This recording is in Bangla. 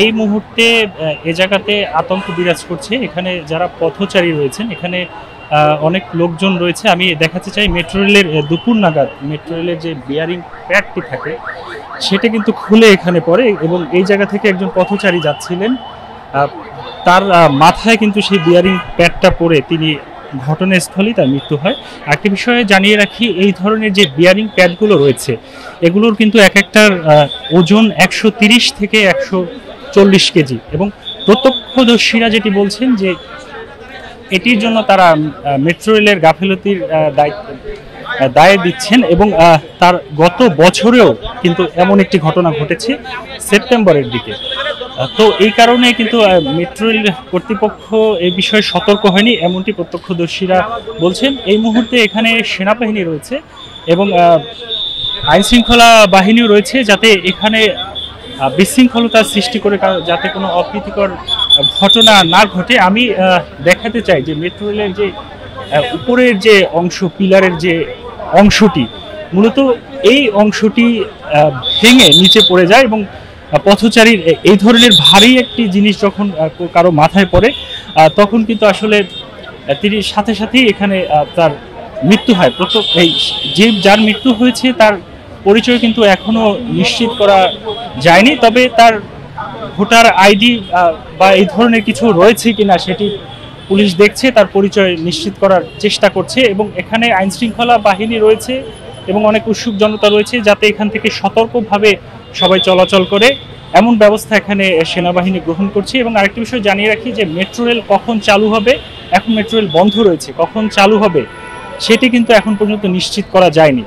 এই মুহূর্তে এ জায়গাতে আতঙ্ক বিরাজ করছে। এখানে যারা পথচারী রয়েছেন, এখানে অনেক লোকজন রয়েছে। আমি দেখাতে চাই মেট্রো রেলের দুপুর নাগাদ মেট্রো রেলের যে বিয়ারিং প্যাডটি থাকে সেটা কিন্তু খুলে এখানে পড়ে এবং এই জায়গা থেকে একজন পথচারী যাচ্ছিলেন। তার মাথায় কিন্তু সেই বিয়ারিং প্যাডটা পড়ে তিনি ঘটনাস্থলেই তার মৃত্যু হয়। আরেকটি বিষয়ে জানিয়ে রাখি, এই ধরনের যে বিয়ারিং প্যাডগুলো রয়েছে এগুলোর কিন্তু এক একটার ওজন ১৩০ থেকে ১৪০ কেজি এবং প্রত্যক্ষদর্শীরা যেটি বলছেন যে এটির জন্য তারা মেট্রো রেলের গাফিলতির দায় দিচ্ছেন এবং তার গত বছরেও কিন্তু এমন একটি ঘটনা ঘটেছে সেপ্টেম্বরের দিকে। তো এই কারণে কিন্তু মেট্রো রেল কর্তৃপক্ষ এই বিষয়ে সতর্ক হয়নি, এমনটি প্রত্যক্ষদর্শীরা বলছেন। এই মুহূর্তে এখানে সেনাবাহিনী রয়েছে এবং আইন শৃঙ্খলা বাহিনীও রয়েছে, যাতে এখানে বিশৃঙ্খলতার সৃষ্টি করে যাতে কোনো অপ্রীতিকর ঘটনা না ঘটে। আমি দেখাতে চাই যে মেট্রো রেলের যে উপরের যে অংশ, পিলারের যে অংশটি, মূলত এই অংশটি ভেঙে নিচে পড়ে যায় এবং পথচারীর এই ধরনের ভারী একটি জিনিস যখন কারো মাথায় পড়ে তখন কিন্তু আসলে তিনি সাথে সাথেই এখানে তার মৃত্যু হয়। এই যে যার মৃত্যু হয়েছে তার পরিচয় কিন্তু এখনো নিশ্চিত করা যায়নি, তবে তার ভোটার আইডি বা এই ধরনের কিছু রয়েছে কিনা সেটি পুলিশ দেখছে, তার পরিচয় নিশ্চিত করার চেষ্টা করছে এবং এখানে আইন শৃঙ্খলা বাহিনী রয়েছে এবং অনেক উৎসুক জনতা রয়েছে, যাতে এখান থেকে সতর্কভাবে সবাই চলাচল করে এমন ব্যবস্থা এখানে সেনাবাহিনী গ্রহণ করছে। এবং আরেকটি বিষয় জানিয়ে রাখি যে মেট্রো রেল কখন চালু হবে, এখন মেট্রো রেল বন্ধ রয়েছে, কখন চালু হবে সেটি কিন্তু এখন পর্যন্ত নিশ্চিত করা যায়নি।